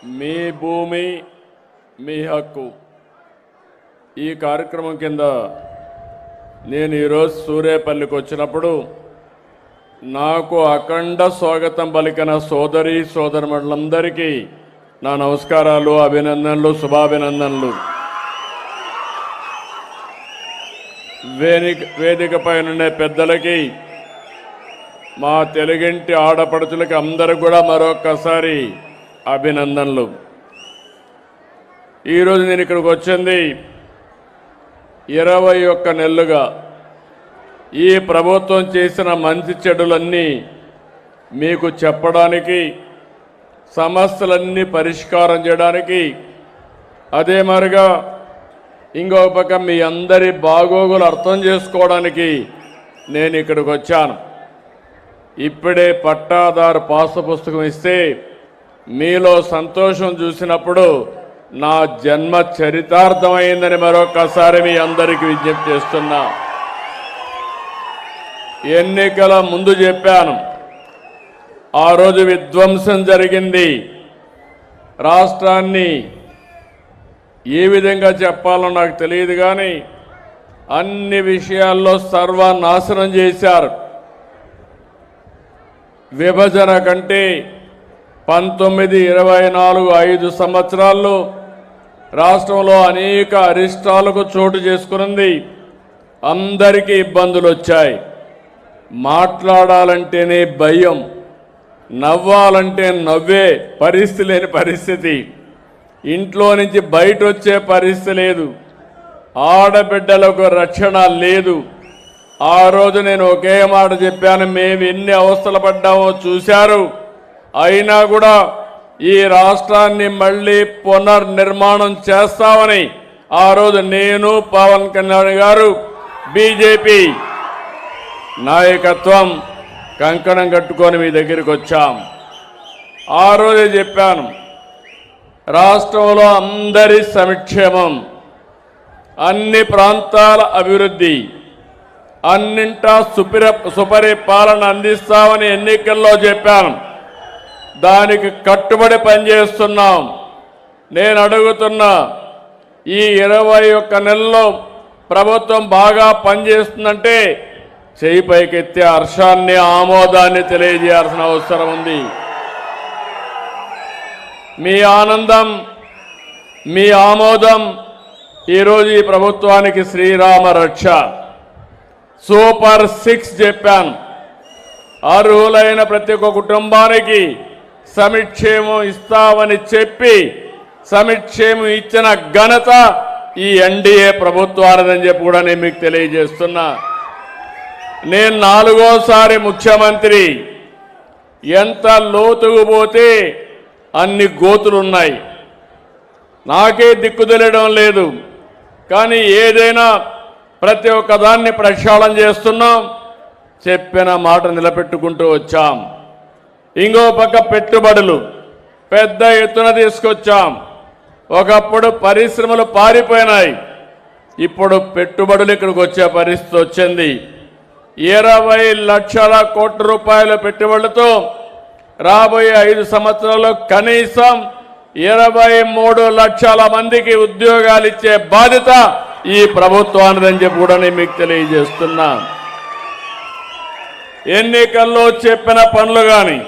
మీ భూమి మీ హక్కు ఈ కార్యక్రమం కింద నేను ఈరోజు సూర్యాపల్లికి వచ్చినప్పుడు నాకు అఖండ స్వాగతం పలికిన సోదరి సోదరులందరికీ నా నమస్కారాలు, అభినందనలు, శుభాభినందనలు. వేదికపై ఉండే పెద్దలకి, మా తెలుగింటి ఆడపడుచులకి అందరికి కూడా మరొక్కసారి అభినందనలు. ఈరోజు నేను ఇక్కడికి వచ్చింది 21 నెలలుగా ఈ ప్రభుత్వం చేసిన మంచి చెడులన్నీ మీకు చెప్పడానికి, సమస్యలన్నీ పరిష్కారం చేయడానికి, అదే మరిగా ఇంకో పక్క మీ అందరి బాగోగులు అర్థం చేసుకోవడానికి నేను ఇక్కడికి వచ్చాను. ఇప్పుడే పట్టాదారు పాస్ పుస్తకం ఇస్తే మీలో సంతోషం చూసినప్పుడు నా జన్మ చరితార్థమైందని మరొకసారి మీ అందరికీ విజ్ఞప్తి చేస్తున్నా. ఎన్నికల ముందు చెప్పాను, ఆ రోజు విధ్వంసం జరిగింది. రాష్ట్రాన్ని ఏ విధంగా చెప్పాలో నాకు తెలియదు, కానీ అన్ని విషయాల్లో సర్వనాశనం చేశారు. విభజన కంటే 19, 24, 5 సంవత్సరాల్లో రాష్ట్రంలో అనేక అరిష్టాలకు చోటు చేసుకున్నది. అందరికీ ఇబ్బందులు వచ్చాయి. మాట్లాడాలంటేనే భయం, నవ్వాలంటే నవ్వే పరిస్థితి లేని పరిస్థితి, ఇంట్లో నుంచి బయట వచ్చే పరిస్థితి లేదు, ఆడబిడ్డలకు రక్షణ లేదు. ఆ రోజు నేను ఒకే మాట చెప్పాను, మేము ఎన్ని అవస్థలు పడ్డామో చూశారు. అయినా కూడా ఈ రాష్ట్రాన్ని మళ్ళీ పునర్నిర్మాణం చేస్తామని ఆ రోజు నేను, పవన్ కళ్యాణ్ గారు, బీజేపీ నాయకత్వం కంకణం కట్టుకొని మీ దగ్గరికి వచ్చాం. ఆ రోజే చెప్పాను, రాష్ట్రంలో అందరి సంక్షేమం, అన్ని ప్రాంతాల అభివృద్ధి, అన్నింటా సుపరిపాలన అందిస్తామని ఎన్నికల్లో చెప్పాను. దానికి కట్టుబడి పనిచేస్తున్నాం. నేను అడుగుతున్నా, ఈ 21 నెలల్లో ప్రభుత్వం బాగా పనిచేస్తుందంటే చేయి పైకెత్తే హర్షాన్ని, ఆమోదాన్ని తెలియజేయాల్సిన అవసరం ఉంది. మీ ఆనందం, మీ ఆమోదం ఈరోజు ఈ ప్రభుత్వానికి శ్రీరామ రక్ష. సూపర్ 6 చెప్పాను. అర్హులైన ప్రతి ఒక్క కుటుంబానికి సంక్షేమం ఇస్తామని చెప్పి సంక్షేమం ఇచ్చిన ఘనత ఈ ఎన్డీఏ ప్రభుత్వానిదని చెప్పి కూడా నేను మీకు తెలియజేస్తున్నా. నేను 4వసారి ముఖ్యమంత్రి. ఎంత లోతుకు పోతే అన్ని గోతులున్నాయి. నాకే దిక్కు తెలియడం లేదు, కానీ ఏదైనా ప్రతి ఒక్క దాన్ని ప్రక్షాళన చేస్తున్నాం. చెప్పిన మాట నిలబెట్టుకుంటూ వచ్చాం. ఇంకో పక్క పెట్టుబడులు పెద్ద ఎత్తున తీసుకొచ్చాం. ఒకప్పుడు పరిశ్రమలు పారిపోయినాయి, ఇప్పుడు పెట్టుబడులు ఇక్కడికి వచ్చే పరిస్థితి వచ్చింది. 20 లక్షల కోట్ల రూపాయల పెట్టుబడులతో రాబోయే 5 సంవత్సరాల్లో కనీసం 23 లక్షల మందికి ఉద్యోగాలు ఇచ్చే బాధ్యత ఈ ప్రభుత్వానిదని చెప్పి కూడా నేను మీకు తెలియజేస్తున్నా. ఎన్నికల్లో చెప్పిన పనులు కానీ,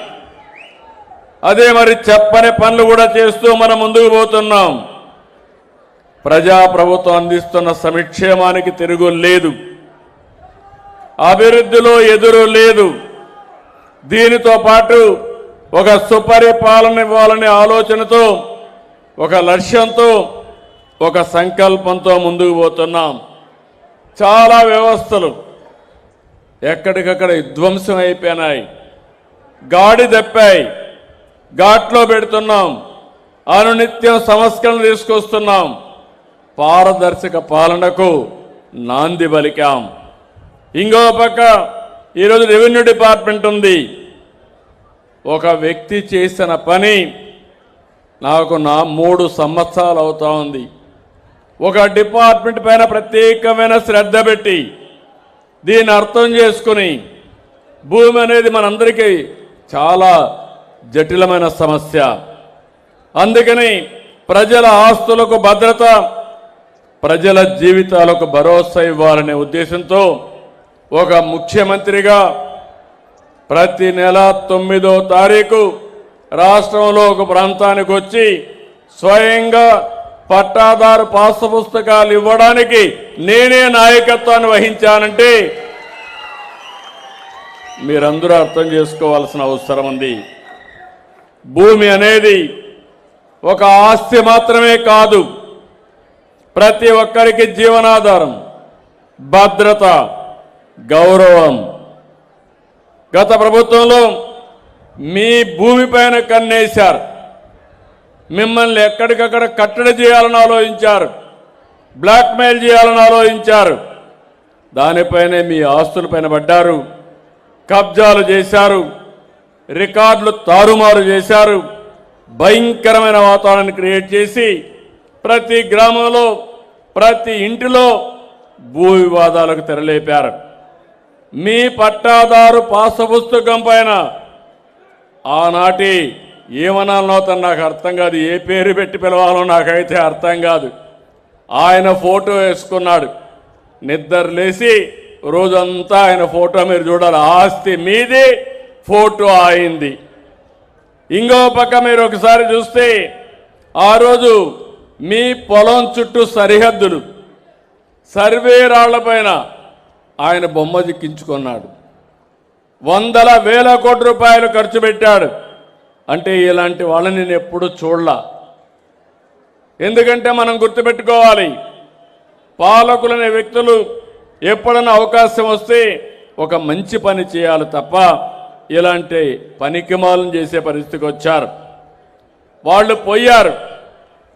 అదే మరి చెప్పని పనులు కూడా చేస్తూ మనం ముందుకు పోతున్నాం. ప్రజాప్రభుత్వం అందిస్తున్న సంక్షేమానికి తిరుగు లేదు, అభివృద్ధిలో ఎదురు లేదు. దీనితో పాటు ఒక సుపరిపాలన ఇవ్వాలనే ఆలోచనతో, ఒక లక్ష్యంతో, ఒక సంకల్పంతో ముందుకు పోతున్నాం. చాలా వ్యవస్థలు ఎక్కడికక్కడ విధ్వంసం అయిపోయినాయి, గాడి తప్పాయి. ఘాట్లో పెడుతున్నాం, అనునిత్యం సంస్కరణ తీసుకొస్తున్నాం. పారదర్శక పాలనకు నాంది పలికాం. ఇంకో పక్క ఈరోజు రెవెన్యూ డిపార్ట్మెంట్ ఉంది. ఒక వ్యక్తి చేసిన పని నాకు 3 సంవత్సరాలు అవుతా ఉంది. ఒక డిపార్ట్మెంట్ పైన ప్రత్యేకమైన శ్రద్ధ పెట్టి దీన్ని అర్థం చేసుకుని, భూమి అనేది మనందరికీ చాలా జటిలమైన సమస్య. అందుకని ప్రజల ఆస్తులకు భద్రత, ప్రజల జీవితాలకు భరోసా ఇవ్వాలనే ఉద్దేశంతో ఒక ముఖ్యమంత్రిగా ప్రతి నెల 9వ తారీఖు రాష్ట్రంలో ఒక ప్రాంతానికి వచ్చి స్వయంగా పట్టాదారు పాస్ పుస్తకాలు ఇవ్వడానికి నేనే నాయకత్వాన్ని వహించానంటే మీరందరూ అర్థం చేసుకోవాల్సిన అవసరం ఉంది. భూమి అనేది ఒక ఆస్తి మాత్రమే కాదు, ప్రతి ఒక్కరికి జీవనాధారం, భద్రత, గౌరవం. గత ప్రభుత్వంలో మీ భూమిపైన కన్నేశారు, మిమ్మల్ని ఎక్కడికక్కడ కట్టడి చేయాలని ఆలోచించారు, బ్లాక్మెయిల్ చేయాలని ఆలోచించారు. దానిపైనే మీ ఆస్తులపైన పడ్డారు, కబ్జాలు చేశారు, రికార్డులు తారుమారు చేశారు, భయంకరమైన వాతావరణాన్ని క్రియేట్ చేసి ప్రతి గ్రామంలో ప్రతి ఇంటిలో భూ వివాదాలకు తెరలేపారు. మీ పట్టాదారు పాస్ పుస్తకం పైన ఆనాటి ఏమనాలనో నాకు అర్థం కాదు, ఏ పేరు పెట్టి పిలవాలో నాకైతే అర్థం కాదు. ఆయన ఫోటో వేసుకున్నాడు, నిద్ర లేచి రోజంతా ఆయన ఫోటో మీరు చూడాలి. ఆస్తి మీది, ఫోటో అయింది. ఇంకో పక్క మీరు ఒకసారి చూస్తే ఆ రోజు మీ పొలం చుట్టూ సరిహద్దులు సర్వే రాళ్లపైన ఆయన బొమ్మ దిక్కించుకున్నాడు. వందల వేల కోట్ల రూపాయలు ఖర్చు పెట్టాడు. అంటే ఇలాంటి వాళ్ళని నేను ఎప్పుడూ చూడలా. ఎందుకంటే మనం గుర్తుపెట్టుకోవాలి, పాలకులనే వ్యక్తులు ఎప్పుడైనా అవకాశం వస్తే ఒక మంచి పని చేయాలి తప్ప ఇలాంటి పనికిమాలను చేసే పరిస్థితికి వచ్చారు. వాళ్ళు పోయారు,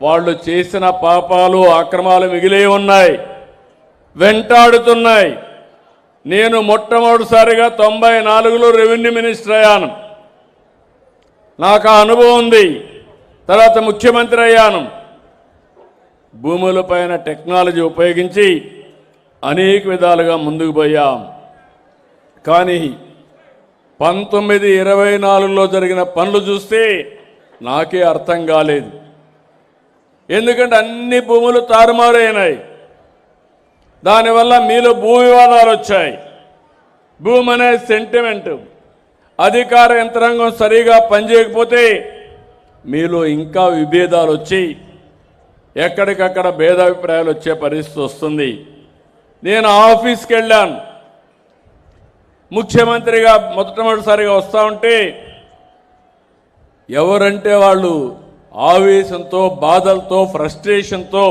వాళ్ళు చేసిన పాపాలు అక్రమాలు మిగిలే ఉన్నాయి, వెంటాడుతున్నాయి. నేను మొట్టమొదటిసారిగా 94లో రెవెన్యూ మినిస్టర్ అయ్యాను, నాకు ఆ అనుభవం ఉంది. తర్వాత ముఖ్యమంత్రి అయ్యాను. భూములపైన టెక్నాలజీ ఉపయోగించి అనేక విధాలుగా ముందుకు పోయాం. కానీ 1924లో జరిగిన పనులు చూస్తే నాకే అర్థం కాలేదు. ఎందుకంటే అన్ని భూములు తారుమారైనాయి. దానివల్ల మీలో భూ వివాదాలు వచ్చాయి. భూమి అనే సెంటిమెంట్, అధికార యంత్రాంగం సరిగా పనిచేయకపోతే మీలో ఇంకా విభేదాలు వచ్చి ఎక్కడికక్కడ భేదాభిప్రాయాలు వచ్చే పరిస్థితి వస్తుంది. నేను ఆఫీస్కి వెళ్ళాను, ముఖ్యమంత్రిగా మొట్టమొదటిసారిగా వస్తూ ఉంటే ఎవరంటే వాళ్ళు ఆవేశంతో, బాధలతో, ఫ్రస్ట్రేషన్తో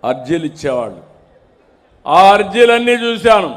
అర్జీలు ఇచ్చేవాళ్ళు. ఆ అర్జీలన్నీ చూశాను.